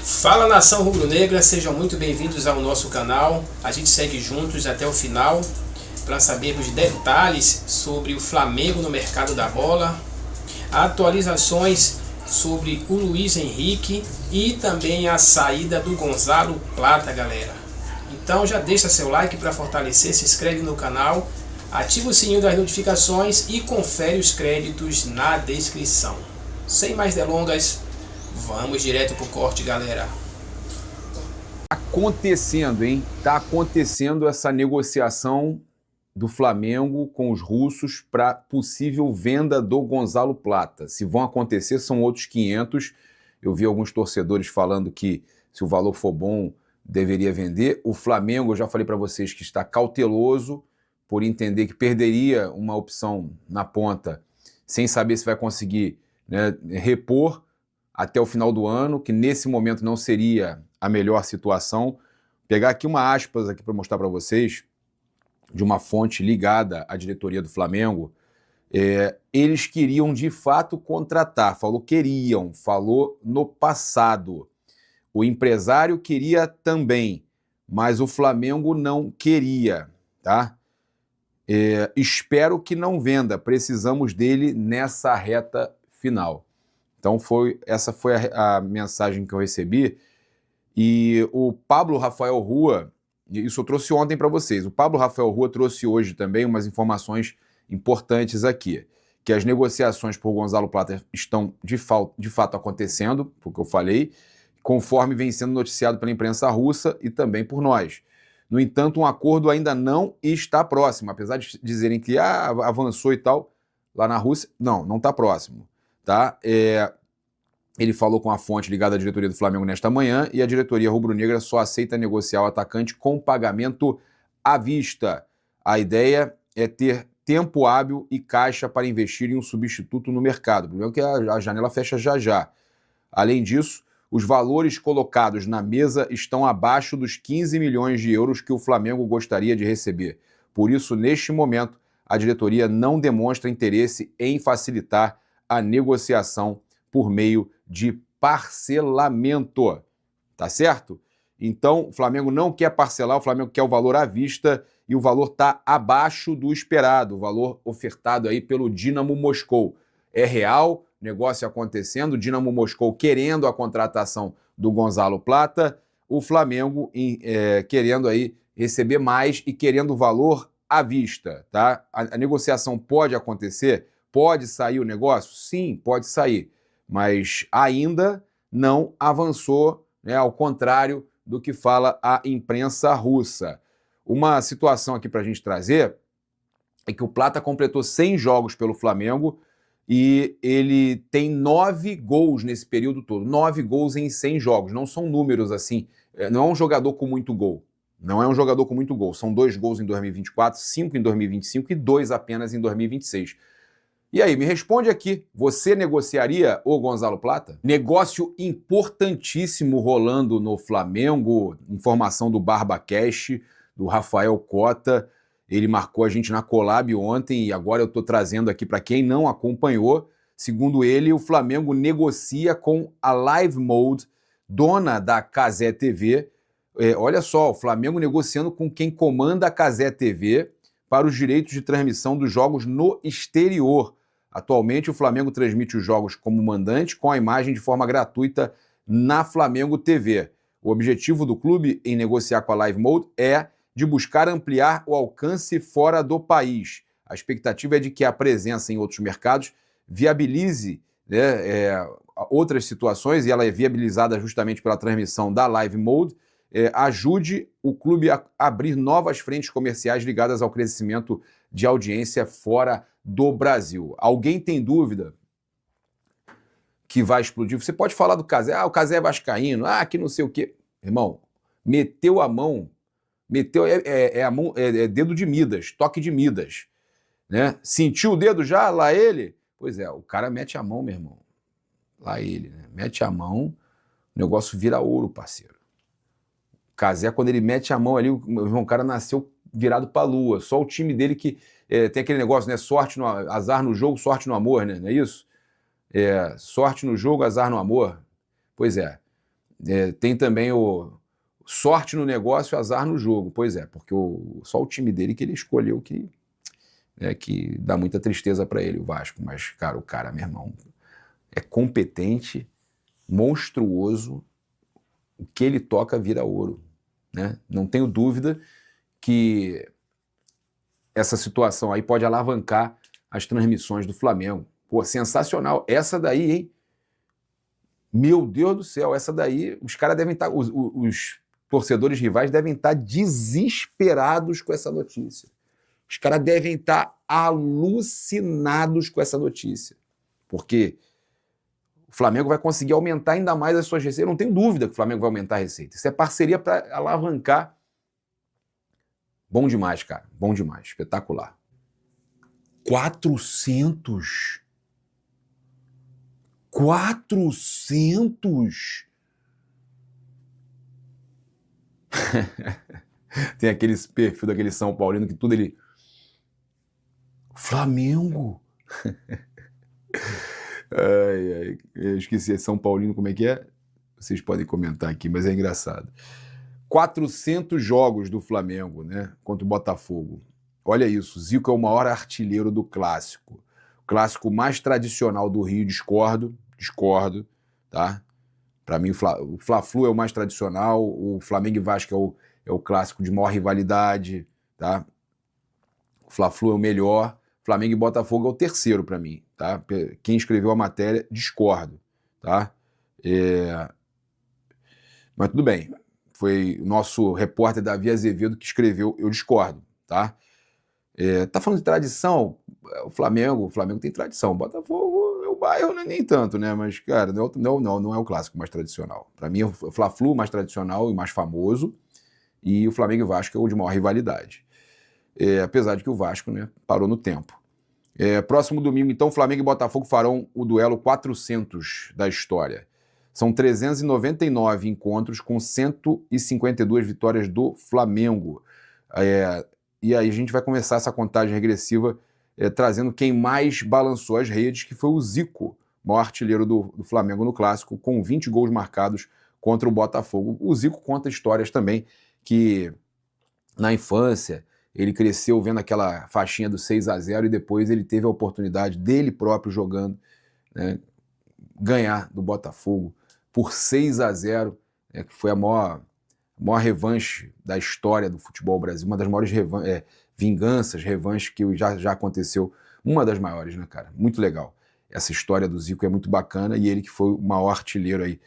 Fala, nação rubro-negra, sejam muito bem-vindos ao nosso canal. A gente segue juntos até o final para sabermos detalhes sobre o Flamengo no mercado da bola, atualizações sobre o Luiz Henrique e também a saída do Gonzalo Plata, galera. Então já deixa seu like para fortalecer, se inscreve no canal, ativa o sininho das notificações e confere os créditos na descrição. Sem mais delongas, vamos direto pro corte, galera. Acontecendo, hein? Tá acontecendo essa negociação do Flamengo com os russos para possível venda do Gonzalo Plata. Se vão acontecer, são outros 500. Eu vi alguns torcedores falando que se o valor for bom, deveria vender. O Flamengo, eu já falei para vocês que está cauteloso por entender que perderia uma opção na ponta sem saber se vai conseguir, né, repor até o final do ano, que nesse momento não seria a melhor situação. Vou pegar aqui uma aspas aqui para mostrar para vocês, de uma fonte ligada à diretoria do Flamengo. Eles queriam de fato contratar, falou no passado. O empresário queria também, mas o Flamengo não queria, tá? Espero que não venda, precisamos dele nessa reta final. Então essa foi a mensagem que eu recebi. E o Pablo Rafael Rua, isso eu trouxe ontem para vocês, o Pablo Rafael Rua trouxe hoje também umas informações importantes aqui, que as negociações por Gonzalo Plata estão de fato acontecendo, porque eu falei, conforme vem sendo noticiado pela imprensa russa e também por nós. No entanto, um acordo ainda não está próximo, apesar de dizerem que avançou e tal, lá na Rússia, não está próximo. Tá? Ele falou com a fonte ligada à diretoria do Flamengo nesta manhã e a diretoria rubro-negra só aceita negociar o atacante com pagamento à vista. A ideia é ter tempo hábil e caixa para investir em um substituto no mercado. O problema é que a janela fecha já. Além disso, os valores colocados na mesa estão abaixo dos 15 milhões de euros que o Flamengo gostaria de receber. Por isso, neste momento, a diretoria não demonstra interesse em facilitar a negociação por meio de parcelamento, tá certo? Então, o Flamengo não quer parcelar, o Flamengo quer o valor à vista e o valor está abaixo do esperado, o valor ofertado aí pelo Dinamo Moscou. É real, negócio acontecendo, o Dinamo Moscou querendo a contratação do Gonzalo Plata, o Flamengo querendo aí receber mais e querendo o valor à vista, tá? A negociação pode acontecer? Pode sair o negócio? Sim, pode sair, mas ainda não avançou, né, ao contrário do que fala a imprensa russa. Uma situação aqui para a gente trazer é que o Plata completou 100 jogos pelo Flamengo e ele tem 9 gols nesse período todo. 9 gols em 100 jogos. Não são números assim, não é um jogador com muito gol. Não é um jogador com muito gol. São 2 gols em 2024, 5 em 2025 e 2 apenas em 2026. E aí, me responde aqui, você negociaria o Gonzalo Plata? Negócio importantíssimo rolando no Flamengo, informação do BarbaCast, do Rafael Cota, ele marcou a gente na collab ontem e agora eu estou trazendo aqui para quem não acompanhou. Segundo ele, o Flamengo negocia com a Live Mode, dona da Cazé TV. Olha só, o Flamengo negociando com quem comanda a Cazé TV para os direitos de transmissão dos jogos no exterior. Atualmente, o Flamengo transmite os jogos como mandante com a imagem de forma gratuita na Flamengo TV. O objetivo do clube em negociar com a Live Mode é de buscar ampliar o alcance fora do país. A expectativa é de que a presença em outros mercados viabilize, né, outras situações, e ela é viabilizada justamente pela transmissão da Live Mode, ajude o clube a abrir novas frentes comerciais ligadas ao crescimento de audiência fora do Brasil. Alguém tem dúvida que vai explodir? Você pode falar do Cazé, o Cazé é vascaíno, que não sei o quê. Irmão, meteu a mão, dedo de Midas, toque de Midas, né? Sentiu o dedo já, lá ele? Pois é, o cara mete a mão, meu irmão. Lá ele, né? Mete a mão, o negócio vira ouro, parceiro. O Cazé, quando ele mete a mão ali, o cara nasceu virado pra lua. Só o time dele que tem aquele negócio, né? Azar no jogo, sorte no amor, né? Não é isso? Sorte no jogo, azar no amor. Pois é. Tem também o sorte no negócio e azar no jogo. Pois é, porque só o time dele que ele escolheu que dá muita tristeza para ele, o Vasco. Mas, cara, o cara, meu irmão, é competente, monstruoso, o que ele toca vira ouro, né? Não tenho dúvida que essa situação aí pode alavancar as transmissões do Flamengo. Pô, sensacional. Essa daí, hein? Meu Deus do céu, essa daí, os caras devem estar, os torcedores rivais devem estar desesperados com essa notícia. Os caras devem estar alucinados com essa notícia. Porque o Flamengo vai conseguir aumentar ainda mais as suas receitas. Eu não tenho dúvida que o Flamengo vai aumentar a receita. Isso é parceria para alavancar. Bom demais, cara. Bom demais. Espetacular. 400? Tem aquele perfil daquele São Paulino que tudo ele... Flamengo! Ai, eu esqueci, é São Paulino, como é que é? Vocês podem comentar aqui, mas é engraçado. 400 jogos do Flamengo, né, contra o Botafogo. Olha isso, Zico é o maior artilheiro do Clássico. O Clássico mais tradicional do Rio, discordo, tá? Para mim, o Fla-Flu é o mais tradicional, o Flamengo e Vasco é o clássico de maior rivalidade, tá? O Fla-Flu é o melhor, Flamengo e Botafogo é o terceiro para mim, tá? Quem escreveu a matéria, discordo, tá? Mas tudo bem, foi o nosso repórter Davi Azevedo que escreveu, eu discordo, tá? Tá falando de tradição, o Flamengo tem tradição, o Botafogo é o bairro, né? Nem tanto, né? Mas, cara, não é o clássico mais tradicional. Para mim, é o Fla-Flu mais tradicional e mais famoso, e o Flamengo e Vasco é o de maior rivalidade. Apesar de que o Vasco, né, parou no tempo. Próximo domingo, então, Flamengo e Botafogo farão o duelo 400 da história. São 399 encontros com 152 vitórias do Flamengo. E aí a gente vai começar essa contagem regressiva trazendo quem mais balançou as redes, que foi o Zico, maior artilheiro do Flamengo no Clássico, com 20 gols marcados contra o Botafogo. O Zico conta histórias também que na infância ele cresceu vendo aquela faixinha do 6-0 e depois ele teve a oportunidade dele próprio jogando, né, ganhar do Botafogo por 6-0, que foi a maior revanche da história do futebol brasileiro, uma das maiores revanches que já aconteceu, uma das maiores, né, cara? Muito legal. Essa história do Zico é muito bacana e ele que foi o maior artilheiro aí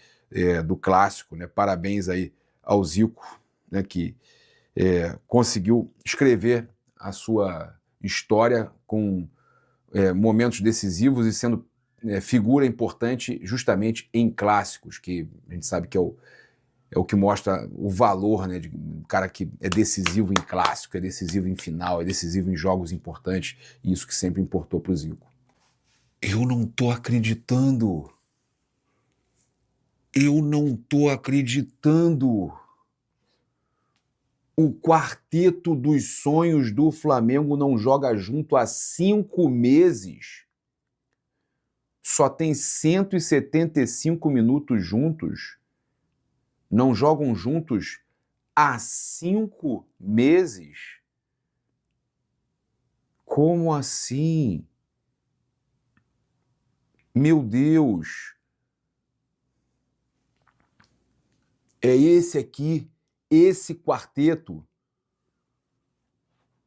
do Clássico, né? Parabéns aí ao Zico, né, que conseguiu escrever a sua história com momentos decisivos e sendo figura importante justamente em clássicos, que a gente sabe que é o que mostra o valor, né, de um cara que é decisivo em clássico, é decisivo em final, é decisivo em jogos importantes, e isso que sempre importou para o Zico. Eu não tô acreditando. O quarteto dos sonhos do Flamengo não joga junto há 5 meses. Só tem 175 minutos juntos. Não jogam juntos há 5 meses? Como assim? Meu Deus! É esse aqui, esse quarteto.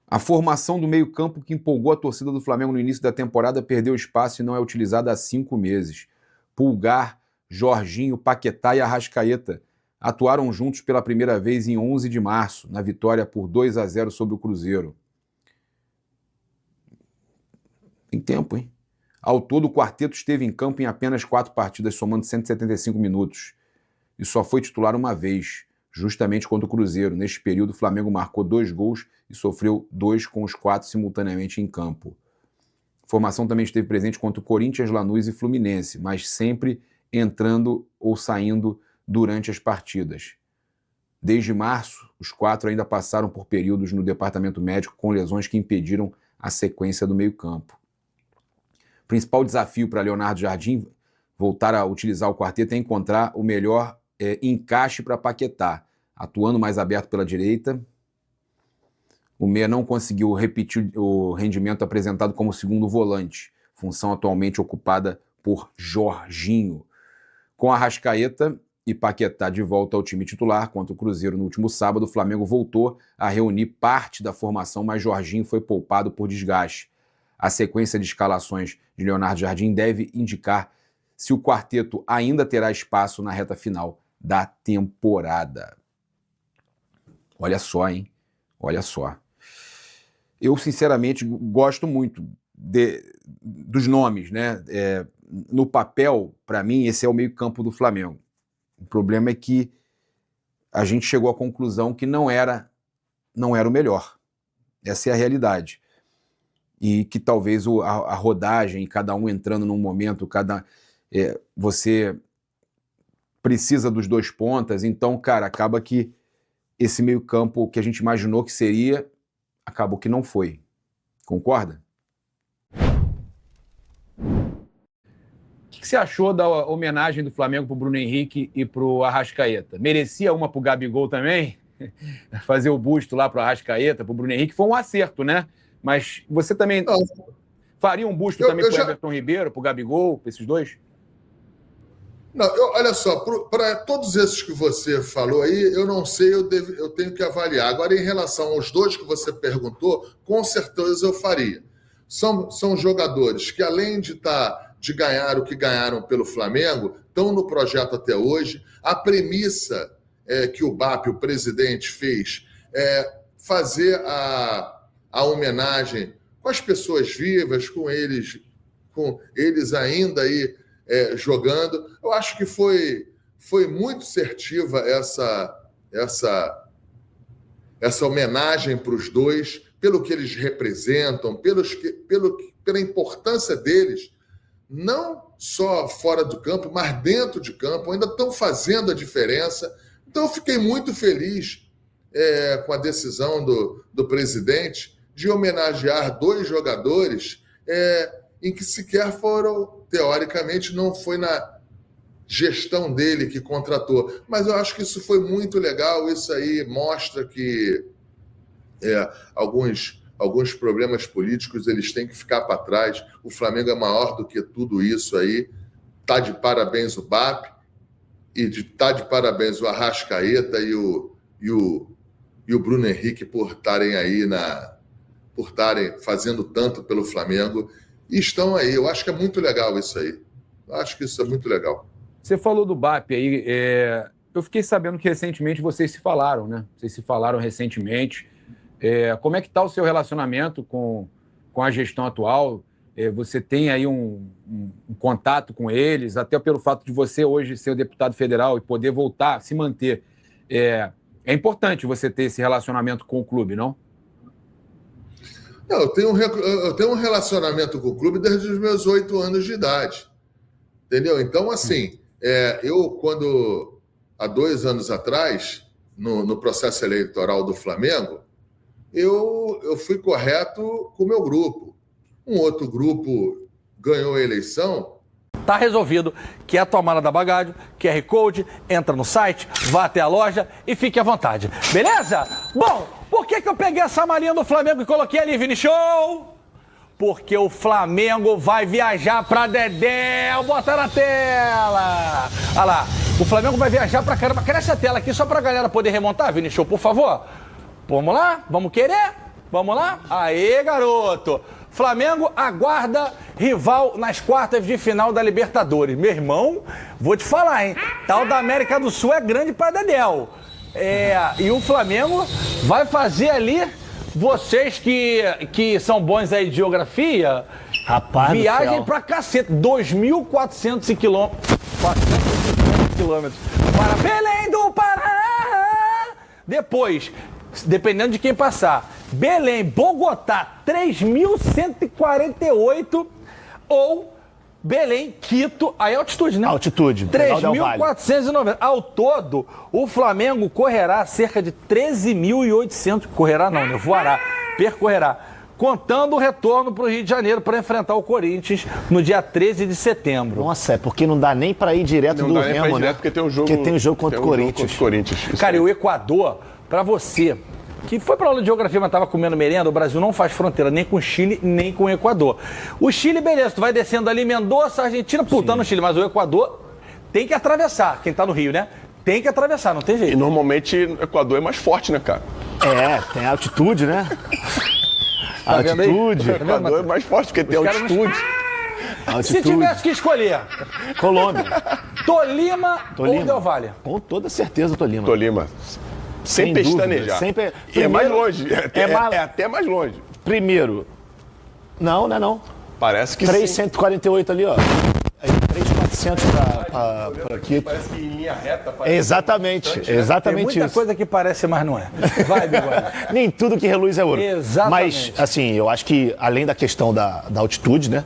A formação do meio-campo que empolgou a torcida do Flamengo no início da temporada perdeu espaço e não é utilizada há 5 meses. Pulgar, Jorginho, Paquetá e Arrascaeta atuaram juntos pela primeira vez em 11 de março, na vitória por 2-0 sobre o Cruzeiro. Tem tempo, hein? Ao todo, o quarteto esteve em campo em apenas 4 partidas, somando 175 minutos. E só foi titular uma vez, justamente contra o Cruzeiro. Neste período, o Flamengo marcou 2 gols e sofreu 2 com os 4 simultaneamente em campo. A formação também esteve presente contra o Corinthians, Lanús e Fluminense, mas sempre entrando ou saindo durante as partidas. Desde março, os 4 ainda passaram por períodos no departamento médico com lesões que impediram a sequência do meio-campo. O principal desafio para Leonardo Jardim voltar a utilizar o quarteto é encontrar o melhor encaixe para Paquetá, atuando mais aberto pela direita. O meia não conseguiu repetir o rendimento apresentado como segundo volante, função atualmente ocupada por Jorginho. Com Arrascaeta e Paquetá de volta ao time titular contra o Cruzeiro no último sábado, o Flamengo voltou a reunir parte da formação, mas Jorginho foi poupado por desgaste. A sequência de escalações de Leonardo Jardim deve indicar se o quarteto ainda terá espaço na reta final da temporada. Olha só, hein? Olha só. Eu, sinceramente, gosto muito dos nomes, né? No papel, para mim, esse é o meio-campo do Flamengo. O problema é que a gente chegou à conclusão que não era o melhor. Essa é a realidade. E que talvez a rodagem, cada um entrando num momento, você precisa dos dois pontas, então, cara, acaba que esse meio-campo que a gente imaginou que seria, acabou que não foi. Concorda? O que você achou da homenagem do Flamengo pro Bruno Henrique e pro Arrascaeta? Merecia uma pro Gabigol também? Fazer o busto lá pro Arrascaeta, pro Bruno Henrique, foi um acerto, né? Mas você também faria um busto também pro Everton Ribeiro, pro Gabigol, pra esses dois? Não, olha só, para todos esses que você falou aí, eu não sei, eu tenho que avaliar. Agora, em relação aos dois que você perguntou, com certeza eu faria. São jogadores que, além de ganhar o que ganharam pelo Flamengo, estão no projeto até hoje. A premissa que o BAP, o presidente, fez é fazer a homenagem com as pessoas vivas, com eles ainda aí jogando. Eu acho que foi muito assertiva essa homenagem para os dois, pelo que eles representam, pela importância deles, não só fora do campo, mas dentro de campo, ainda estão fazendo a diferença. Então, eu fiquei muito feliz com a decisão do presidente de homenagear dois jogadores em que sequer foram, teoricamente, não foi na gestão dele que contratou. Mas eu acho que isso foi muito legal, isso aí mostra que alguns problemas políticos eles têm que ficar para trás. O Flamengo é maior do que tudo isso aí. Está de parabéns o BAP e está de parabéns o Arrascaeta e o Bruno Henrique por estarem aí por estarem fazendo tanto pelo Flamengo e estão aí. Eu acho que é muito legal isso aí. Eu acho que isso é muito legal. Você falou do BAP aí. Eu fiquei sabendo que recentemente vocês se falaram, né? Vocês se falaram recentemente. Como é que está o seu relacionamento com a gestão atual? Você tem aí um contato com eles, até pelo fato de você hoje ser o deputado federal e poder voltar, se manter. É importante você ter esse relacionamento com o clube, não? Não, eu tenho um relacionamento com o clube desde os meus 8 anos de idade. Entendeu? Então, assim, quando, há 2 anos atrás, no processo eleitoral do Flamengo, eu fui correto com o meu grupo. Um outro grupo ganhou a eleição. Tá resolvido. Quer a tua mala da bagagem, QR Code, entra no site, vá até a loja e fique à vontade. Beleza? Bom, por que eu peguei essa malinha do Flamengo e coloquei ali, Vini Show? Porque o Flamengo vai viajar pra Dedéu. Bota na tela. Olha lá. O Flamengo vai viajar pra caramba. Cresce a tela aqui só pra galera poder remontar, Vini Show, por favor. Vamos lá? Vamos querer? Vamos lá? Aê, garoto. Flamengo aguarda rival nas quartas de final da Libertadores. Meu irmão, vou te falar, hein? Tal da América do Sul é grande pra Dedéu. E o Flamengo vai fazer ali, vocês que são bons aí de geografia, rapaz, viagem pra cacete, 2.400 quilômetros. 400 quilômetros para Belém do Pará. Depois, dependendo de quem passar, Belém, Bogotá, 3.148 ou Belém, Quito, aí é altitude, né? Altitude. 3.490. Ao todo, o Flamengo correrá cerca de 13.800. Correrá não, né? Voará. Percorrerá contando o retorno para o Rio de Janeiro para enfrentar o Corinthians no dia 13 de setembro. Nossa, é porque não dá nem para ir direto do Remo, né? Porque tem um jogo, contra o Corinthians. Cara, e o Equador, para você, que foi para aula de geografia, mas estava comendo merenda, o Brasil não faz fronteira nem com o Chile, nem com o Equador. O Chile, beleza, tu vai descendo ali, Mendoza, Argentina, tá no Chile, mas o Equador tem que atravessar, quem tá no Rio, né? Tem que atravessar, não tem jeito. E normalmente o Equador é mais forte, né, cara? Tem altitude, né? Tá altitude. O Equador é mais forte porque tem altitude. Se tivesse que escolher, Colômbia. Tolima ou Del Valle? Com toda certeza, Tolima. Tolima. Sem pestanejar. Sempre... E é mais longe. É até mais longe. Primeiro. Não. Parece que 348 ali, ó. 3.400 para aqui. Parece que em linha reta. Exatamente Tem muita isso. coisa que parece, mas não é. Vai, Bigode. Nem tudo que reluz é ouro. Exatamente. Mas, assim, eu acho que além da questão da altitude, né,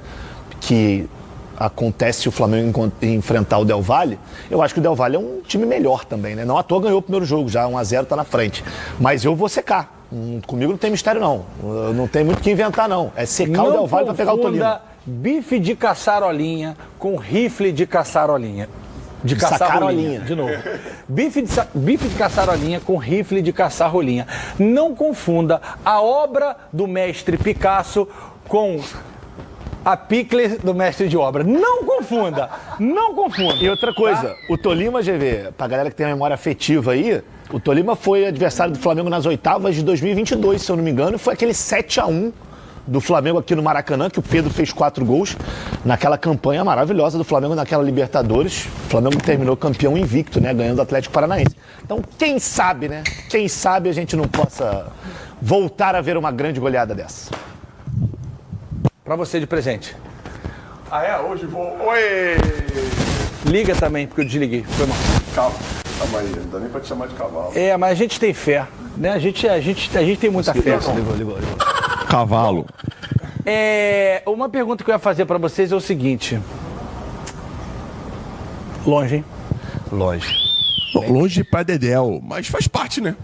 que acontece se o Flamengo enfrentar o Del Valle, eu acho que o Del Valle é um time melhor também, né? Não à toa ganhou o primeiro jogo, já 1-0 tá na frente. Mas eu vou secar. Comigo não tem mistério, não. Não tem muito o que inventar, não. É secar o Del Valle para pegar o Tolima. Bife de caçarolinha com rifle de caçarolinha. De caçarolinha. De novo. Bife de caçarolinha com rifle de caçarolinha. Não confunda a obra do mestre Picasso com a picle do mestre de obra. Não confunda. E outra coisa, o Tolima, GV, pra galera que tem a memória afetiva aí, o Tolima foi adversário do Flamengo nas oitavas de 2022, se eu não me engano, e foi aquele 7-1 do Flamengo aqui no Maracanã, que o Pedro fez 4 gols naquela campanha maravilhosa do Flamengo naquela Libertadores. O Flamengo terminou campeão invicto, né? Ganhando o Atlético Paranaense. Então, quem sabe, né? Quem sabe a gente não possa voltar a ver uma grande goleada dessa. Pra você de presente. Hoje vou... Oi! Liga também, porque eu desliguei. Foi mal. Calma aí, não dá nem pra te chamar de cavalo. Mas a gente tem fé, né? A gente tem muita fé. Ligou. Cavalo. Uma pergunta que eu ia fazer pra vocês é o seguinte. Longe, hein? Longe. Longe pra Dedéu, mas faz parte, né?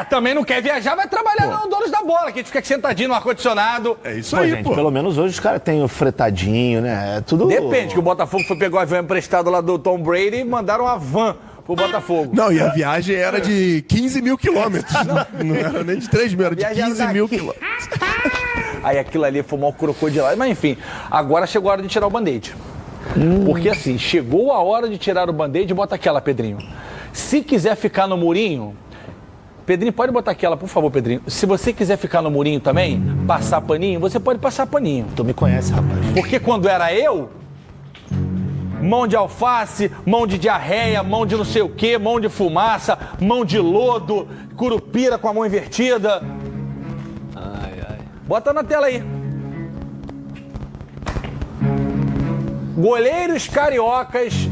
Também não quer viajar, vai trabalhar no Donos da Bola, que a gente fica aqui sentadinho no ar-condicionado. É isso aí, gente, pelo menos hoje os caras têm o fretadinho, né? É tudo... Depende, que o Botafogo foi pegar o avião emprestado lá do Tom Brady e mandaram uma van pro Botafogo. Não, e a viagem era de 15 mil quilômetros. Não era nem de 3 mil, era de 15 mil quilômetros. Aí aquilo ali foi mal crocodilado. Mas enfim, agora chegou a hora de tirar o band-aid. Porque assim, chegou a hora de tirar o band-aid e bota aquela, Pedrinho. Se quiser ficar no murinho... Pedrinho, pode botar aquela, por favor, Pedrinho. Se você quiser ficar no murinho também, passar paninho, você pode passar paninho. Tu me conhece, rapaz. Porque quando era eu, mão de alface, mão de diarreia, mão de não sei o quê, mão de fumaça, mão de lodo, curupira com a mão invertida. Bota na tela aí. Goleiros cariocas.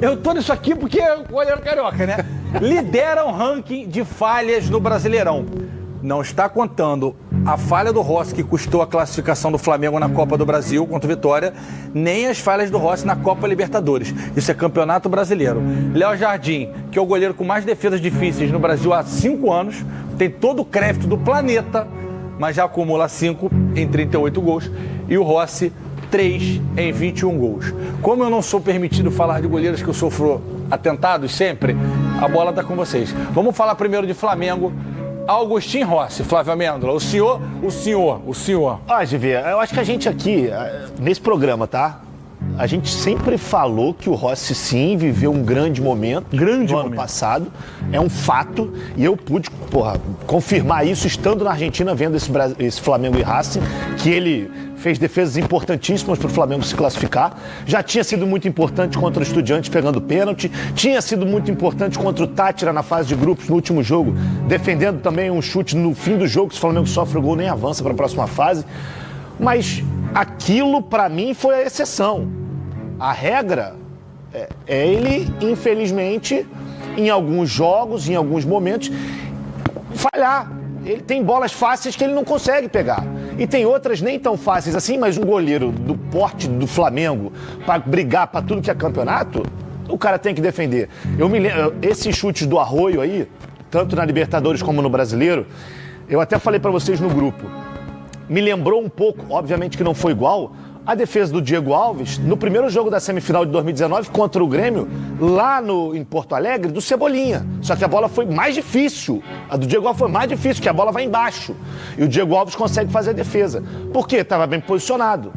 Eu tô nisso aqui porque é goleiro carioca, né? Lideram o ranking de falhas no Brasileirão. Não está contando a falha do Rossi, que custou a classificação do Flamengo na Copa do Brasil contra o Vitória, nem as falhas do Rossi na Copa Libertadores. Isso é Campeonato Brasileiro. Léo Jardim, que é o goleiro com mais defesas difíceis no Brasil há 5 anos, tem todo o crédito do planeta, mas já acumula 5 em 38 gols. E o Rossi, 3 em 21 gols. Como eu não sou permitido falar de goleiros que eu sofro atentados sempre, a bola está com vocês. Vamos falar primeiro de Flamengo. Augustin Rossi, Flávio Amêndola, o senhor. GV, eu acho que a gente aqui, nesse programa, tá? A gente sempre falou que o Rossi, sim, viveu um grande momento no ano passado. É um fato. E eu pude, confirmar isso estando na Argentina, vendo esse Flamengo e Racing, que ele fez defesas importantíssimas para o Flamengo se classificar. Já tinha sido muito importante contra o Estudiantes pegando pênalti. Tinha sido muito importante contra o Tátira na fase de grupos no último jogo, defendendo também um chute no fim do jogo. Se o Flamengo sofre o gol, nem avança para a próxima fase. Mas aquilo, para mim, foi a exceção. A regra é ele, infelizmente, em alguns jogos, em alguns momentos, falhar. Ele tem bolas fáceis que ele não consegue pegar. E tem outras nem tão fáceis assim, mas um goleiro do porte do Flamengo, para brigar para tudo que é campeonato, o cara tem que defender. Eu me lembro, esses chutes do Arroio aí, tanto na Libertadores como no Brasileiro, eu até falei para vocês no grupo. me lembrou um pouco, obviamente que não foi igual, a defesa do Diego Alves no primeiro jogo da semifinal de 2019 contra o Grêmio, lá em Porto Alegre, do Cebolinha. Só que a bola foi mais difícil. A do Diego Alves foi mais difícil, porque a bola vai embaixo. E o Diego Alves consegue fazer a defesa. Por quê? Estava bem posicionado.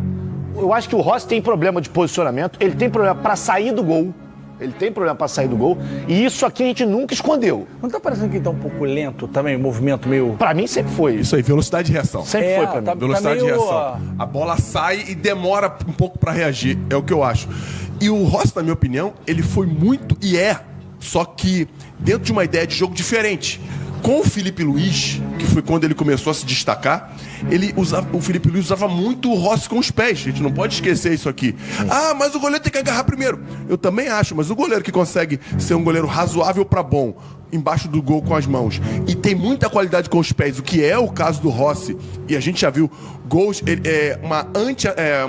Eu acho que o Rossi tem problema de posicionamento, ele tem problema para sair do gol. Ele tem problema para sair do gol. E isso aqui a gente nunca escondeu. Não tá parecendo que ele tá um pouco lento também, o movimento meio... Pra mim sempre foi. Isso aí, velocidade de reação. Sempre foi pra mim. Velocidade de reação. A bola sai e demora um pouco pra reagir. É o que eu acho. E o Rossi, na minha opinião, ele foi muito e é. Só que dentro de uma ideia de jogo diferente. Com o Felipe Luiz, que foi quando ele começou a se destacar, o Felipe Luiz usava muito o Rossi com os pés. A gente não pode esquecer isso aqui. Ah, mas o goleiro tem que agarrar primeiro. Eu também acho, mas o goleiro que consegue ser um goleiro razoável para bom, embaixo do gol com as mãos, e tem muita qualidade com os pés, o que é o caso do Rossi, e a gente já viu gols,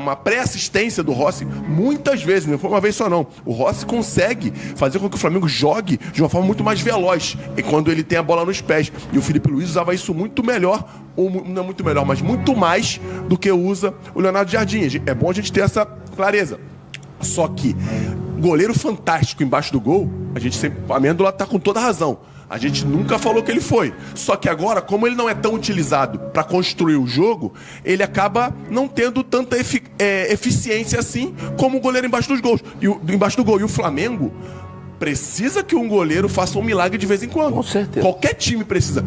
uma pré-assistência do Rossi muitas vezes, não foi uma vez só não. O Rossi consegue fazer com que o Flamengo jogue de uma forma muito mais veloz, e quando ele tem a bola nos pés, e o Felipe Luiz usava isso muito melhor, ou não muito melhor, mas muito mais do que usa o Leonardo Jardim. É bom a gente ter essa clareza. Só que goleiro fantástico embaixo do gol, a gente sempre, a Amêndola tá com toda a razão. A gente nunca falou que ele foi. Só que agora, como ele não é tão utilizado para construir o jogo, ele acaba não tendo tanta eficiência assim como o goleiro embaixo dos gols. Embaixo do gol. E o Flamengo precisa que um goleiro faça um milagre de vez em quando. Com certeza. Qualquer time precisa.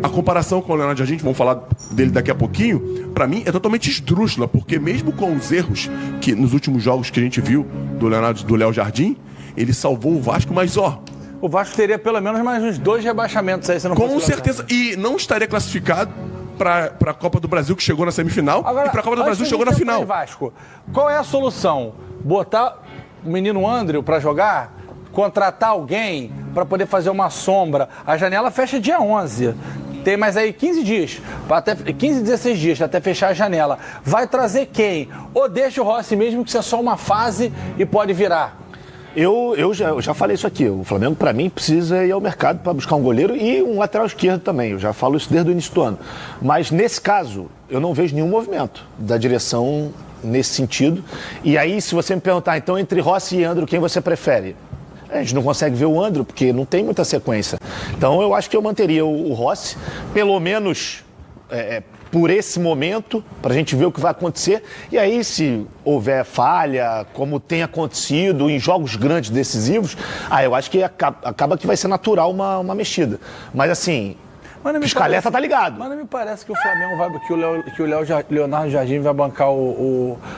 A comparação com o Leonardo Jardim, vamos falar dele daqui a pouquinho, pra mim é totalmente esdrúxula, porque mesmo com os erros que nos últimos jogos que a gente viu do Léo Jardim, ele salvou o Vasco, mas O Vasco teria pelo menos mais uns 2 rebaixamentos aí, se não fosse com certeza, e não estaria classificado para a Copa do Brasil, que chegou na semifinal, agora, e para a Copa do Brasil chegou na final. Vasco, qual é a solução? Botar o menino André para jogar? Contratar alguém para poder fazer uma sombra? A janela fecha dia 11. Tem mais aí 15 dias, 15, 16 dias até fechar a janela. Vai trazer quem? Ou deixa o Rossi mesmo que isso é só uma fase e pode virar? Eu já falei isso aqui. O Flamengo, para mim, precisa ir ao mercado para buscar um goleiro e um lateral esquerdo também. Eu já falo isso desde o início do ano. Mas, nesse caso, eu não vejo nenhum movimento da direção nesse sentido. E aí, se você me perguntar, então, entre Rossi e André, quem você prefere? A gente não consegue ver o André, porque não tem muita sequência. Então, eu acho que eu manteria o Rossi, pelo menos por esse momento, para a gente ver o que vai acontecer. E aí, se houver falha, como tem acontecido em jogos grandes decisivos, eu acho que acaba que vai ser natural uma mexida. Mas, assim, o Scaletta tá ligado. Mas não me parece que o Flamengo vai, que o Leonardo Jardim vai bancar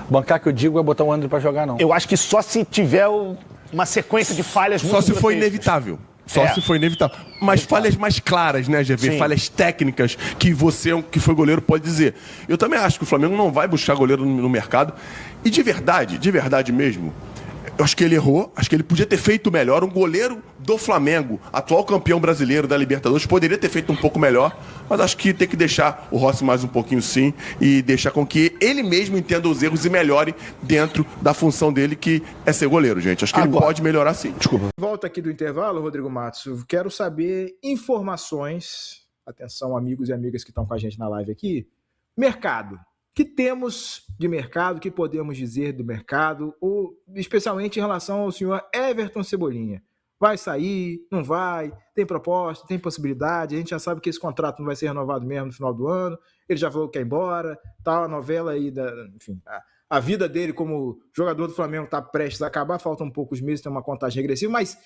bancar que eu digo, vai botar o André para jogar, não. Eu acho que só se tiver uma sequência de falhas muito Só se for inevitável. Se for inevitável. Mas falhas mais claras, né, GV? Sim. Falhas técnicas que você, que foi goleiro, pode dizer. Eu também acho que o Flamengo não vai buscar goleiro no mercado. E de verdade mesmo, eu acho que ele errou. Acho que ele podia ter feito melhor. Um goleiro do Flamengo, atual campeão brasileiro da Libertadores, poderia ter feito um pouco melhor. Mas acho que tem que deixar o Rossi mais um pouquinho sim. E deixar com que ele mesmo entenda os erros e melhore dentro da função dele, que é ser goleiro, gente. Acho que ele pode melhorar sim. Desculpa. Volta aqui do intervalo, Rodrigo Matos. Eu quero saber informações. Atenção, amigos e amigas que estão com a gente na live aqui. Mercado. O que temos de mercado, o que podemos dizer do mercado, ou especialmente em relação ao senhor Everton Cebolinha? Vai sair, não vai, tem proposta, tem possibilidade, a gente já sabe que esse contrato não vai ser renovado mesmo no final do ano, ele já falou que quer ir embora, tá, a novela aí, enfim, a vida dele como jogador do Flamengo está prestes a acabar, faltam poucos meses, tem uma contagem regressiva, mas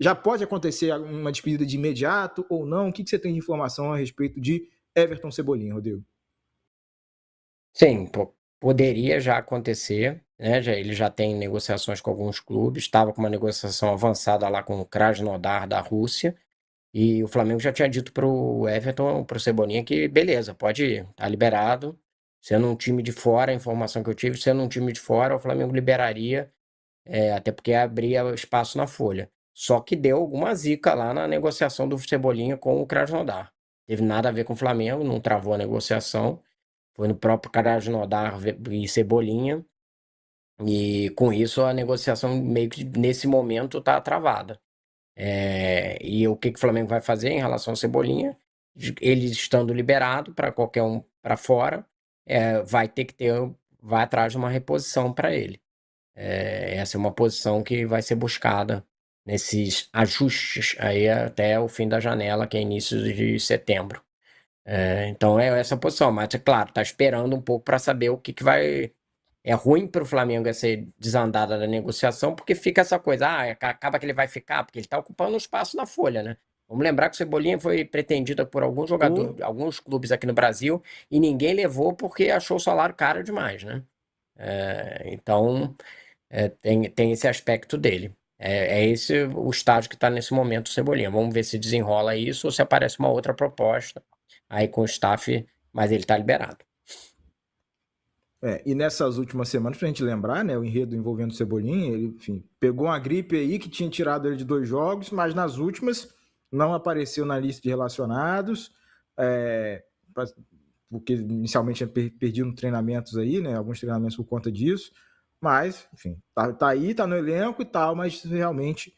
já pode acontecer uma despedida de imediato ou não? O que você tem de informação a respeito de Everton Cebolinha, Rodrigo? Sim, poderia já acontecer, né? Ele já tem negociações com alguns clubes, estava com uma negociação avançada lá com o Krasnodar da Rússia, e o Flamengo já tinha dito para o Everton, para o Cebolinha, que beleza, pode ir, tá liberado. Sendo um time de fora, a informação que eu tive, sendo um time de fora, o Flamengo liberaria, até porque abria espaço na folha. Só que deu alguma zica lá na negociação do Cebolinha com o Krasnodar. Teve nada a ver com o Flamengo, não travou a negociação. Foi no próprio Krasnodar e Cebolinha. E com isso a negociação meio que nesse momento está travada. E o que o Flamengo vai fazer em relação ao Cebolinha? Ele estando liberado para qualquer um para fora, vai ter que vai atrás de uma reposição para ele. Essa é uma posição que vai ser buscada nesses ajustes aí até o fim da janela, que é início de setembro. Então é essa posição, mas é claro, tá esperando um pouco para saber o que vai. É ruim para o Flamengo essa desandada da negociação, porque fica essa coisa, acaba que ele vai ficar, porque ele está ocupando um espaço na folha, né? Vamos lembrar que o Cebolinha foi pretendida por alguns jogadores, alguns clubes aqui no Brasil, e ninguém levou porque achou o salário caro demais, né? Então, tem esse aspecto dele. É esse o estágio que está nesse momento o Cebolinha. Vamos ver se desenrola isso ou se aparece uma outra proposta aí com o staff, mas ele está liberado. E nessas últimas semanas, pra gente lembrar, né, o enredo envolvendo o Cebolinha, ele, enfim, pegou uma gripe aí que tinha tirado ele de 2 jogos, mas nas últimas não apareceu na lista de relacionados, porque inicialmente tinha perdido treinamentos aí, né, alguns treinamentos por conta disso, mas, enfim, tá aí, tá no elenco e tal, mas realmente,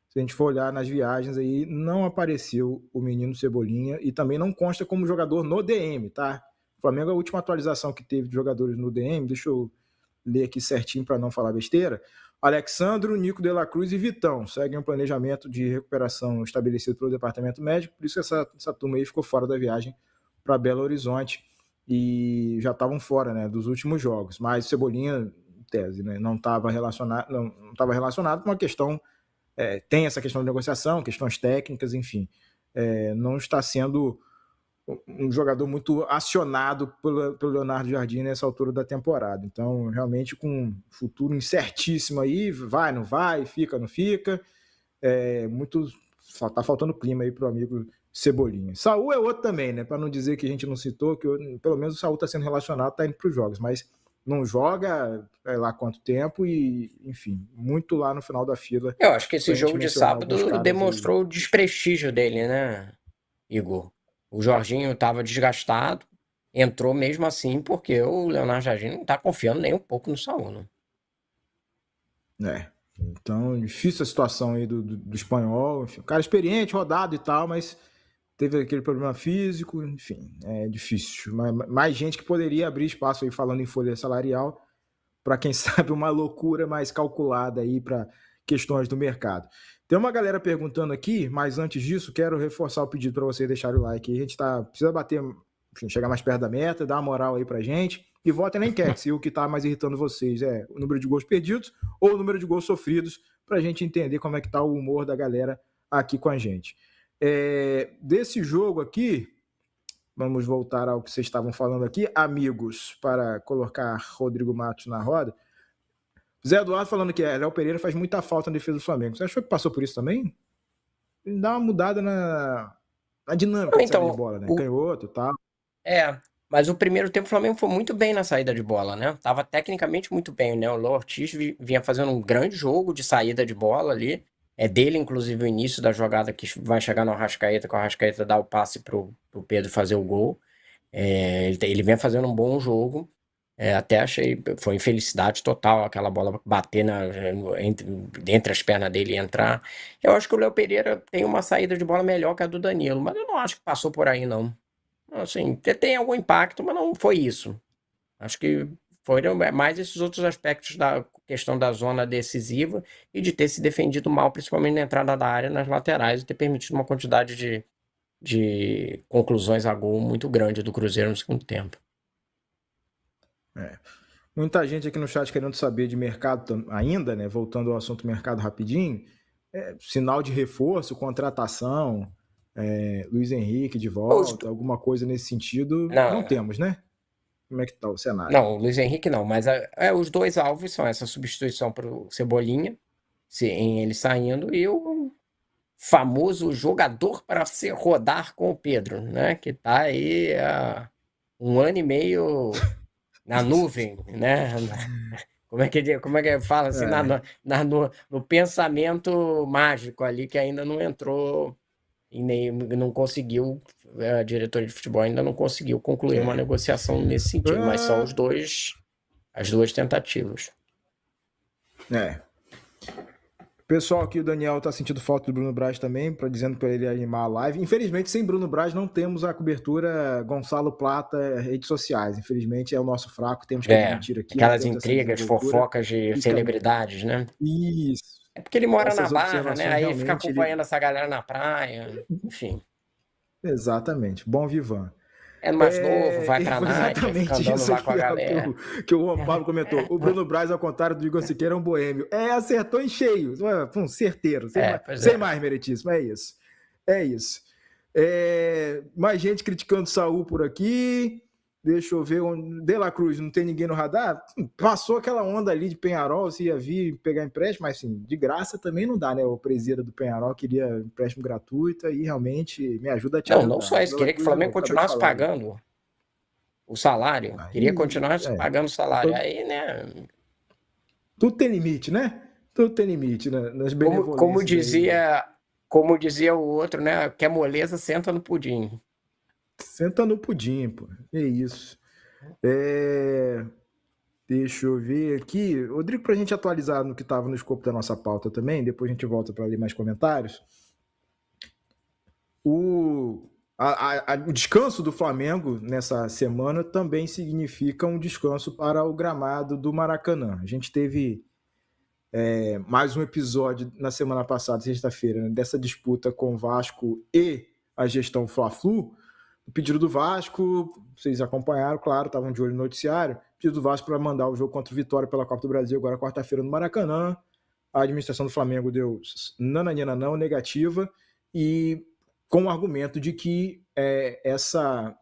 se a gente for olhar nas viagens aí, não apareceu o menino Cebolinha e também não consta como jogador no DM, tá? O Flamengo, a última atualização que teve de jogadores no DM, deixa eu ler aqui certinho para não falar besteira. Alexandro, Nico de la Cruz e Vitão seguem um planejamento de recuperação estabelecido pelo departamento médico, por isso essa turma aí ficou fora da viagem para Belo Horizonte e já estavam fora, né, dos últimos jogos. Mas o Cebolinha, em tese, né, não estava relacionado com uma questão, tem essa questão de negociação, questões técnicas, enfim. Não está sendo um jogador muito acionado pelo Leonardo Jardim nessa altura da temporada. Então, realmente, com um futuro incertíssimo aí, vai, não vai, fica, não fica. Tá faltando clima aí pro amigo Cebolinha. Saúl é outro também, né? Para não dizer que a gente não citou, que pelo menos o Saúl está sendo relacionado, tá indo para os jogos, mas não joga lá quanto tempo e, enfim, muito lá no final da fila. Eu acho que esse jogo de sábado demonstrou o desprestígio dele, né, Igor? O Jorginho estava desgastado, entrou mesmo assim, porque o Leonardo Jardim não está confiando nem um pouco no Saúl, né? Então, difícil a situação aí do espanhol. Enfim, o cara experiente, rodado e tal, mas teve aquele problema físico, enfim, é difícil. Mais gente que poderia abrir espaço aí, falando em folha salarial, para quem sabe uma loucura mais calculada aí para questões do mercado. Tem uma galera perguntando aqui, mas antes disso, quero reforçar o pedido para vocês deixarem o like. A gente precisa bater, enfim, chegar mais perto da meta, dar uma moral aí pra gente. E votem na enquete, se o que está mais irritando vocês é o número de gols perdidos ou o número de gols sofridos, para a gente entender como é que está o humor da galera aqui com a gente. Desse jogo aqui, vamos voltar ao que vocês estavam falando aqui, amigos, para colocar Rodrigo Matos na roda. Zé Eduardo falando que Léo Pereira faz muita falta na defesa do Flamengo. Você achou que passou por isso também? Ele dá uma mudada na dinâmica de saída de bola, né? Canhoto e tal. Mas o primeiro tempo o Flamengo foi muito bem na saída de bola, né? Tava tecnicamente muito bem, né? O Léo Ortiz vinha fazendo um grande jogo de saída de bola ali. É dele, inclusive, o início da jogada que vai chegar no Arrascaeta, que o Arrascaeta dá o passe pro Pedro fazer o gol. Ele vem fazendo um bom jogo. Até achei, foi infelicidade total aquela bola bater entre as pernas dele e entrar. Eu acho que o Léo Pereira tem uma saída de bola melhor que a do Danilo, mas eu não acho que passou por aí, não. Assim, tem algum impacto, mas não foi isso. Acho que foram mais esses outros aspectos da questão da zona decisiva e de ter se defendido mal, principalmente na entrada da área, nas laterais, e ter permitido uma quantidade de conclusões a gol muito grande do Cruzeiro no segundo tempo. Muita gente aqui no chat querendo saber de mercado ainda, né? Voltando ao assunto mercado rapidinho. Sinal de reforço, contratação, Luiz Henrique de volta, alguma coisa nesse sentido. Não temos, né? Como é que tá o cenário? Não, o Luiz Henrique não, mas os dois alvos são essa substituição para o Cebolinha, em ele saindo, e o famoso jogador para se rodar com o Pedro, né? Que tá aí há 1 ano e meio na nuvem, né? Como é que fala assim? No pensamento mágico ali, que ainda não entrou e nem não conseguiu, a diretoria de futebol ainda não conseguiu concluir uma negociação nesse sentido, mas são as duas tentativas. Pessoal aqui, o Daniel tá sentindo falta do Bruno Braz também, dizendo para ele animar a live. Infelizmente, sem Bruno Braz não temos a cobertura Gonçalo Plata, redes sociais. Infelizmente é o nosso fraco, temos que admitir aqui. Aquelas temos essa intrigas, desenvoltura. fofocas de celebridades, né? Isso. É porque ele mora Essas na Barra, né? observações Aí fica realmente acompanhando essa galera na praia, enfim. Exatamente. Bom Vivan. É mais novo, vai pra Foi night, vai ficar exatamente andando isso lá com a aqui, ó, galera. que o Juan Pablo comentou. O Bruno Braz, ao contrário do Igor Siqueira, é um boêmio. Acertou em cheio. Pum, certeiro. Sem mais, meritíssimo. É isso. É isso. Mais gente criticando o Saul por aqui. Deixa eu ver. De La Cruz, não tem ninguém no radar? Passou aquela onda ali de Peñarol, você ia vir pegar empréstimo, mas assim, de graça também não dá, né? O presida do Peñarol queria empréstimo gratuito e realmente me ajuda a te ajudar. Não só isso, queria que o Flamengo continuasse pagando o salário. Queria continuar pagando o salário. Aí, né? Tudo tem limite, né? Tudo tem limite, né? Nas benevolências. Como dizia o outro, né? Quer moleza, senta no pudim. Senta no pudim, pô. É isso. Deixa eu ver aqui. Rodrigo, para a gente atualizar no que estava no escopo da nossa pauta também, depois a gente volta para ler mais comentários. O descanso do Flamengo nessa semana também significa um descanso para o gramado do Maracanã. A gente teve mais um episódio na semana passada, sexta-feira, né, dessa disputa com o Vasco e a gestão Fla-Flu. O pedido do Vasco, vocês acompanharam, claro, estavam de olho no noticiário, pedido do Vasco para mandar o jogo contra o Vitória pela Copa do Brasil agora quarta-feira no Maracanã. A administração do Flamengo deu nananina não, negativa, e com o argumento de que essa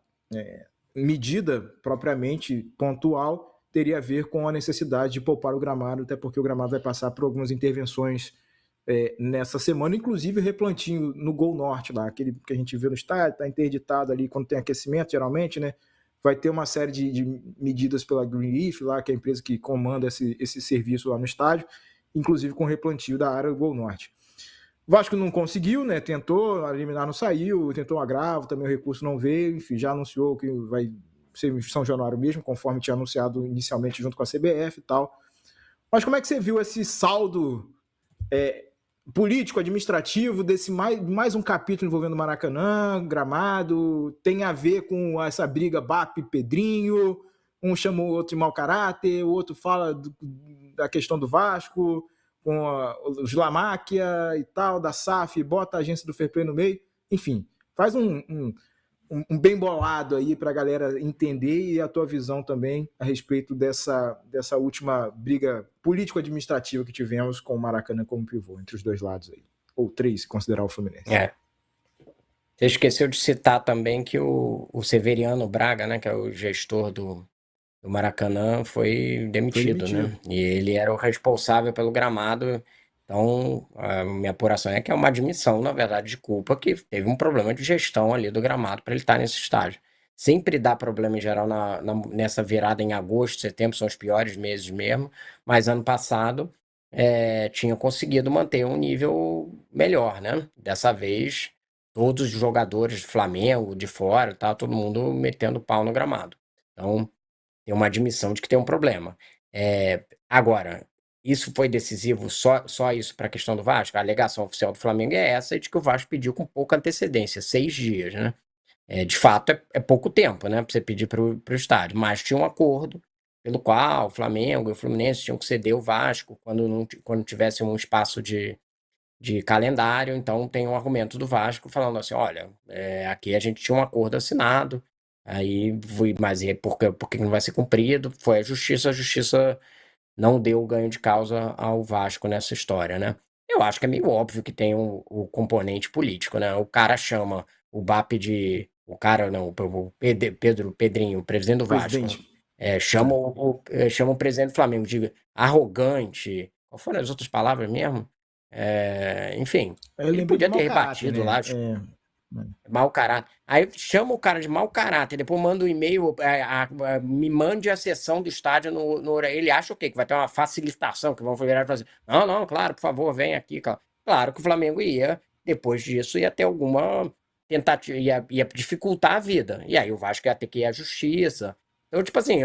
medida propriamente pontual teria a ver com a necessidade de poupar o gramado, até porque o gramado vai passar por algumas intervenções nessa semana, inclusive o replantinho no Gol Norte, lá, aquele que a gente vê no estádio, está interditado ali quando tem aquecimento, geralmente, né? Vai ter uma série de medidas pela Greenleaf, lá, que é a empresa que comanda esse serviço lá no estádio, inclusive com o replantio da área do Gol Norte. O Vasco não conseguiu, né? Tentou, a liminar não saiu, tentou um agravo, também o recurso não veio, enfim, já anunciou que vai ser em São Januário mesmo, conforme tinha anunciado inicialmente junto com a CBF e tal. Mas como é que você viu esse saldo político, administrativo, desse mais um capítulo envolvendo o Maracanã, gramado, tem a ver com essa briga BAP e Pedrinho, um chama o outro de mau caráter, o outro fala da questão do Vasco, com os Lamáquia e tal, da SAF, bota a agência do Fair Play no meio, enfim, faz um bem bolado aí para a galera entender, e a tua visão também a respeito dessa última briga político-administrativa que tivemos com o Maracanã como pivô, entre os dois lados aí. Ou três, se considerar o Fluminense. Você esqueceu de citar também que o Severiano Braga, né, que é o gestor do Maracanã, foi demitido, né? E ele era o responsável pelo gramado. Então, a minha apuração é que é uma admissão, na verdade, de culpa, que teve um problema de gestão ali do gramado para ele estar nesse estágio. Sempre dá problema em geral nessa virada em agosto, setembro, são os piores meses mesmo, mas ano passado tinha conseguido manter um nível melhor, né? Dessa vez, todos os jogadores do Flamengo, de fora, tá todo mundo metendo pau no gramado. Então, tem uma admissão de que tem um problema. Agora, isso foi decisivo, só isso para a questão do Vasco? A alegação oficial do Flamengo é essa, de que o Vasco pediu com pouca antecedência, 6 dias, né? De fato, é pouco tempo, né, para você pedir para o estádio, mas tinha um acordo pelo qual o Flamengo e o Fluminense tinham que ceder o Vasco quando tivesse um espaço de calendário. Então tem um argumento do Vasco falando assim, olha, aqui a gente tinha um acordo assinado, aí mas por que não vai ser cumprido? Foi a justiça não deu o ganho de causa ao Vasco nessa história, né? Eu acho que é meio óbvio que tem o componente político, né? O cara chama o BAP de... O cara, não, o Pedrinho, o presidente do Vasco, chama o presidente do Flamengo de arrogante. Qual foram as outras palavras mesmo? Enfim, ele podia ter rebatido lá. Mau caráter. Aí chama o cara de mau caráter, depois manda um e-mail, me mande a sessão do estádio no ele acha o quê? Que vai ter uma facilitação, que vão virar e fazer, não, claro, por favor, vem aqui. Claro que o Flamengo depois disso, ia ter alguma tentativa, ia dificultar a vida. E aí o Vasco ia ter que ir à justiça. Então, tipo assim,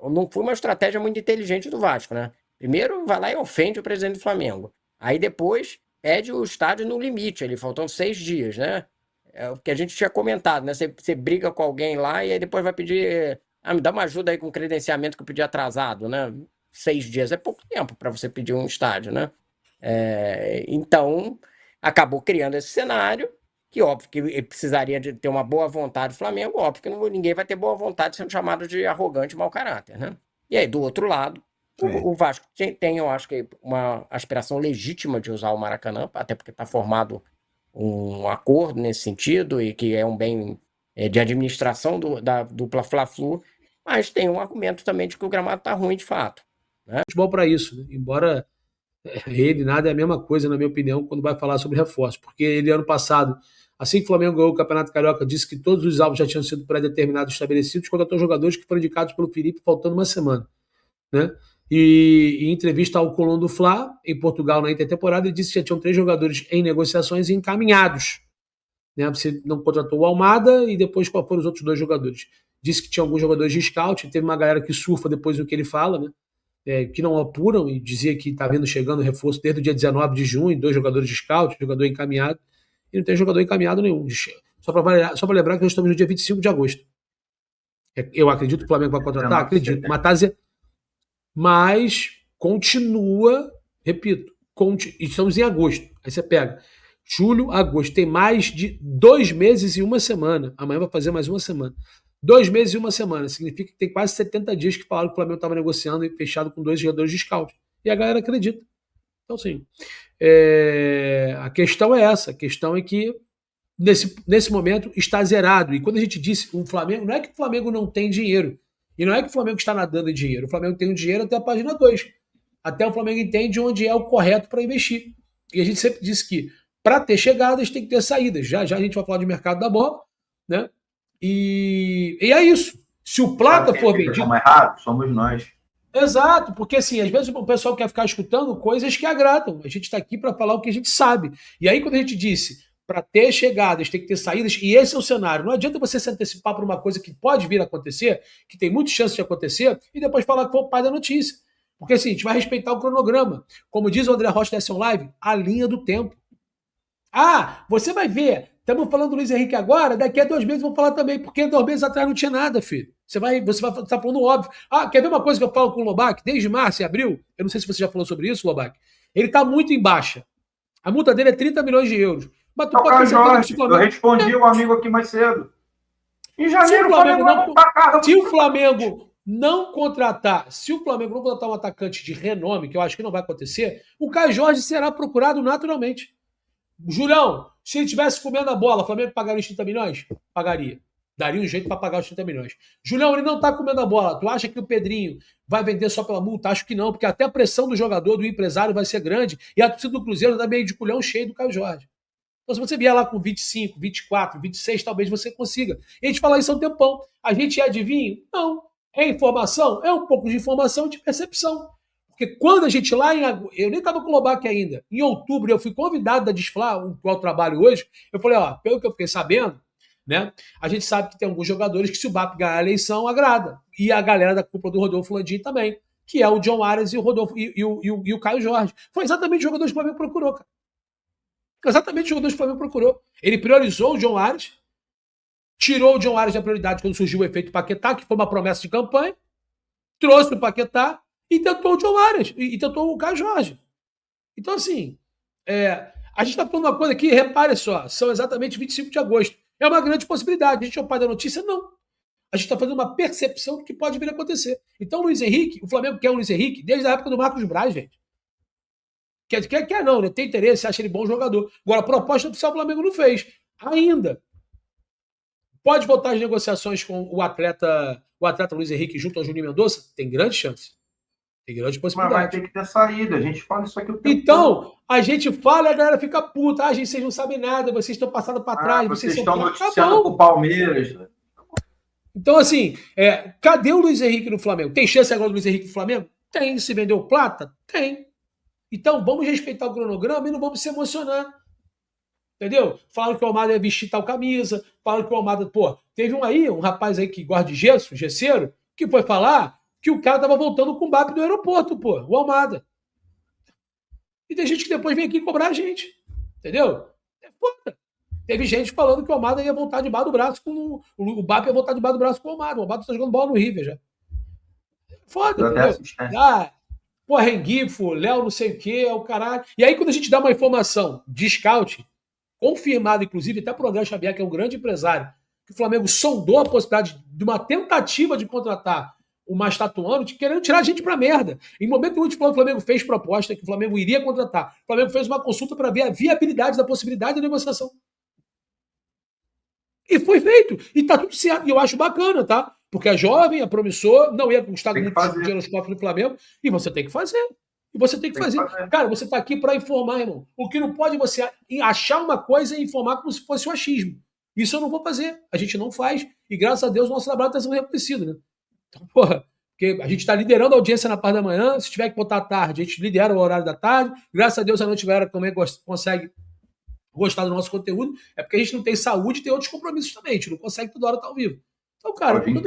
não foi uma estratégia muito inteligente do Vasco, né? Primeiro vai lá e ofende o presidente do Flamengo. Aí depois pede o estádio no limite, ali faltam 6 dias, né? É o que a gente tinha comentado, né? Você briga com alguém lá e aí depois vai pedir. Me dá uma ajuda aí com o credenciamento que eu pedi atrasado, né? 6 dias é pouco tempo para você pedir um estádio, né? Então, acabou criando esse cenário, que óbvio que ele precisaria de ter uma boa vontade do Flamengo, óbvio que ninguém vai ter boa vontade sendo chamado de arrogante e mau caráter, né? E aí, do outro lado, o Vasco tem, eu acho que, uma aspiração legítima de usar o Maracanã, até porque está formado um acordo nesse sentido e que é um bem de administração da dupla Fla-Flu, mas tem um argumento também de que o gramado está ruim de fato. Né? Futebol para isso, né? Embora ele nada é a mesma coisa, na minha opinião, quando vai falar sobre reforço, porque ele ano passado, assim que o Flamengo ganhou o Campeonato Carioca, disse que todos os alvos já tinham sido pré-determinados, estabelecidos, contratou jogadores que foram indicados pelo Felipe faltando uma semana, né? E em entrevista ao Colón do Fla, em Portugal, na intertemporada, ele disse que já tinham 3 jogadores em negociações e encaminhados. Né? Você não contratou o Almada e depois qual foram os outros 2 jogadores. Disse que tinha alguns jogadores de scout, teve uma galera que surfa depois do que ele fala, né? Que não apuram, e dizia que está vendo chegando reforço desde o dia 19 de junho, 2 jogadores de scout, jogador encaminhado, e não tem jogador encaminhado nenhum. Só para lembrar que nós estamos no dia 25 de agosto. Eu acredito que o Flamengo vai contratar? Acredito. Mas continua, repito, estamos em agosto. Aí você pega julho, agosto, tem mais de 2 meses e 1 semana. Amanhã vai fazer mais 1 semana. 2 meses e 1 semana. Significa que tem quase 70 dias que falaram que o Flamengo estava negociando e fechado com 2 jogadores de scout. E a galera acredita. Então, sim. A questão é essa. A questão é que, nesse momento, está zerado. E quando a gente disse o Flamengo, não é que o Flamengo não tem dinheiro. E não é que o Flamengo está nadando em dinheiro. O Flamengo tem o dinheiro até a página 2. Até o Flamengo entende onde é o correto para investir. E a gente sempre disse que, para ter chegadas, tem que ter saídas. Já a gente vai falar de mercado da bola, né? E é isso. Se o Plata for vendido... Estamos errados, somos nós. Exato, porque assim, às vezes o pessoal quer ficar escutando coisas que agradam. A gente está aqui para falar o que a gente sabe. E aí, quando a gente disse, para ter chegadas, tem que ter saídas, e esse é o cenário. Não adianta você se antecipar para uma coisa que pode vir a acontecer, que tem muita chance de acontecer, e depois falar que foi o pai da notícia. Porque assim, a gente vai respeitar o cronograma. Como diz o André Rocha dessa live, a linha do tempo. Você vai ver, estamos falando do Luiz Henrique agora, daqui a 2 meses vamos falar também, porque 2 meses atrás não tinha nada, filho. Você vai estar falando óbvio. Quer ver uma coisa que eu falo com o Lobac desde março e abril? Eu não sei se você já falou sobre isso, Lobac. Ele está muito em baixa. A multa dele é 30 milhões de euros. Mas tu pode ter certeza que o Flamengo... Eu respondi o amigo aqui mais cedo. Em janeiro, se o Flamengo não contratar um atacante de renome, que eu acho que não vai acontecer, o Caio Jorge será procurado naturalmente. Julião, se ele estivesse comendo a bola, o Flamengo pagaria os 30 milhões? Pagaria. Daria um jeito para pagar os 30 milhões. Julião, ele não está comendo a bola. Tu acha que o Pedrinho vai vender só pela multa? Acho que não, porque até a pressão do jogador, do empresário vai ser grande e a torcida do Cruzeiro dá meio de culhão cheio do Caio Jorge. Então, se você vier lá com 25, 24, 26, talvez você consiga. E a gente fala isso há um tempão. A gente é adivinho? Não. É informação? É um pouco de informação e de percepção. Porque quando a gente lá em agosto, eu nem estava com o Lobac ainda, em outubro eu fui convidado da Desfla, o qual trabalho hoje, eu falei, pelo que eu fiquei sabendo, né, a gente sabe que tem alguns jogadores que se o BAP ganhar a eleição, agrada. E a galera da cúpula do Rodolfo Landim também, que é o John Aras e o Rodolfo e o Caio Jorge. Foi exatamente o jogador que o Flamengo procurou, cara. Exatamente o jogador que o Flamengo procurou. Ele priorizou o John Aras, tirou o John Aras da prioridade quando surgiu o efeito Paquetá, que foi uma promessa de campanha, trouxe o Paquetá, e tentou o John Aras, e tentou o Caio Jorge. Então, assim, a gente está falando uma coisa aqui, repare só, são exatamente 25 de agosto. É uma grande possibilidade. A gente é o pai da notícia? Não. A gente está fazendo uma percepção do que pode vir a acontecer. Então, o Luiz Henrique, o Flamengo quer o Luiz Henrique desde a época do Marcos Braz, gente. Quer não, né? Tem interesse, acha ele bom jogador. Agora, a proposta oficial o Flamengo não fez. Ainda. Pode voltar as negociações com o atleta Luiz Henrique junto ao Juninho Mendonça? Tem grande chance. Tem grande possibilidade. Mas vai ter que ter saída. A gente fala isso aqui o tempo Então, todo. a gente fala e a galera fica puta. Gente, vocês não sabem nada, vocês estão passando para trás. Vocês estão noticiando com o Palmeiras. Então, assim, cadê o Luiz Henrique no Flamengo? Tem chance agora do Luiz Henrique no Flamengo? Tem. Se vendeu plata? Tem. Então, vamos respeitar o cronograma e não vamos se emocionar. Entendeu? Falaram que o Almada ia vestir tal camisa. Falaram que o Almada... teve um rapaz aí que gosta de gesso, gesseiro, que foi falar que o cara tava voltando com o BAP do aeroporto, o Almada. E tem gente que depois vem aqui cobrar a gente. Entendeu? É foda. Teve gente falando que o Almada ia voltar debaixo do braço com o BAP ia voltar debaixo do braço com o Almada. O Almada tá jogando bola no River já. Foda, entendeu? Renguifo, Léo não sei o que, é o caralho. E aí, quando a gente dá uma informação de scout, confirmado, inclusive, até por André Xavier, que é um grande empresário, que o Flamengo sondou a possibilidade de uma tentativa de contratar o Mastatuano, querendo tirar a gente pra merda. Em momento nenhum, o Flamengo fez proposta que o Flamengo iria contratar. O Flamengo fez uma consulta para ver a viabilidade da possibilidade da negociação. E foi feito. E tá tudo certo. E eu acho bacana, tá? Porque é jovem, é promissor, não ia custar muito dinheiro nos cofres do Flamengo. E você tem que fazer. E você tem que fazer. Cara, você tá aqui para informar, irmão. O que não pode você achar uma coisa e informar como se fosse um achismo. Isso eu não vou fazer. A gente não faz. E graças a Deus o nosso trabalho está sendo reconhecido, né? Então, porra, porque a gente está liderando a audiência na parte da manhã. Se tiver que botar à tarde, a gente lidera o horário da tarde. Graças a Deus a noite galera também consegue gostar do nosso conteúdo. É porque a gente não tem saúde e tem outros compromissos também. A gente não consegue toda hora estar ao vivo. Então, cara, com todo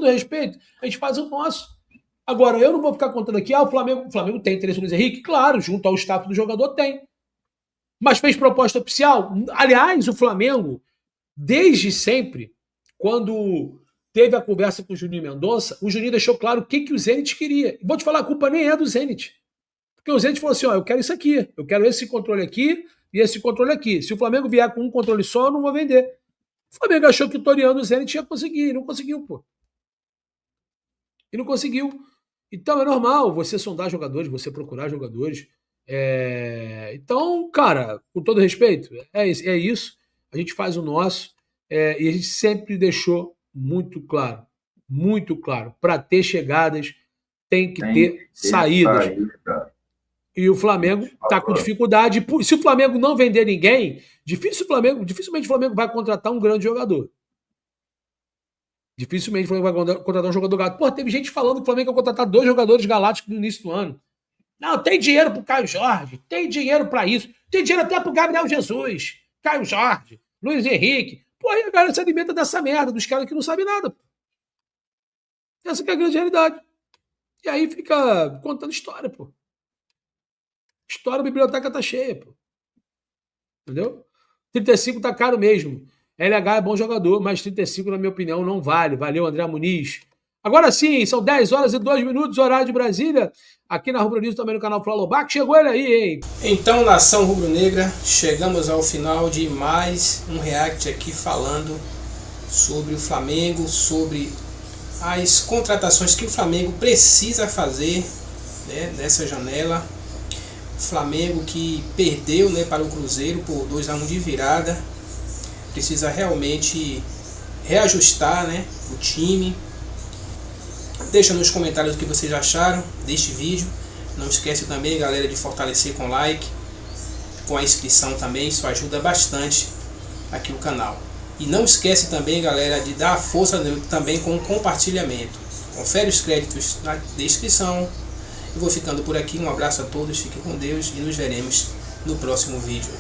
respeito, a gente faz o nosso. Agora, eu não vou ficar contando aqui, o Flamengo tem interesse no Luiz Henrique? Claro, junto ao staff do jogador tem. Mas fez proposta oficial? Aliás, o Flamengo, desde sempre, quando teve a conversa com o Juninho Mendonça, o Juninho deixou claro o que o Zenit queria. Vou te falar, a culpa nem é do Zenit. Porque o Zenit falou assim, eu quero isso aqui, eu quero esse controle aqui e esse controle aqui. Se o Flamengo vier com um controle só, eu não vou vender. O Flamengo achou que o Toriano e o Zenit ia conseguir, e não conseguiu, pô. E não conseguiu. Então é normal você sondar jogadores, você procurar jogadores. Então, cara, com todo respeito, é isso. A gente faz o nosso e a gente sempre deixou muito claro, para ter chegadas tem que ter saídas. E o Flamengo está com dificuldade. Se o Flamengo não vender ninguém, dificilmente o Flamengo vai contratar um grande jogador. Dificilmente o Flamengo vai contratar um jogador galáctico. Pô, teve gente falando que o Flamengo vai contratar 2 jogadores galácticos no início do ano. Não, tem dinheiro pro Caio Jorge, tem dinheiro para isso, tem dinheiro até pro Gabriel Jesus, Caio Jorge, Luiz Henrique. Pô, aí a galera se alimenta dessa merda, dos caras que não sabem nada. Essa que é a grande realidade. E aí fica contando história, pô. História, a biblioteca tá cheia, pô. Entendeu? 35 tá caro mesmo. LH é bom jogador, mas 35, na minha opinião, não vale. Valeu, André Muniz. Agora sim, são 10 horas e 2 minutos, horário de Brasília. Aqui na Rubro News, também no canal Flalobac. Chegou ele aí, hein? Então, nação rubro-negra, chegamos ao final de mais um react aqui falando sobre o Flamengo, sobre as contratações que o Flamengo precisa fazer, né, nessa janela. O Flamengo que perdeu, né, para o Cruzeiro por 2-1 de virada. Precisa realmente reajustar, né, o time. Deixa nos comentários o que vocês acharam deste vídeo. Não esquece também, galera, de fortalecer com like, com a inscrição também. Isso ajuda bastante aqui o canal. E não esquece também, galera, de dar força também com o compartilhamento. Confere os créditos na descrição. Eu vou ficando por aqui. Um abraço a todos, fiquem com Deus e nos veremos no próximo vídeo.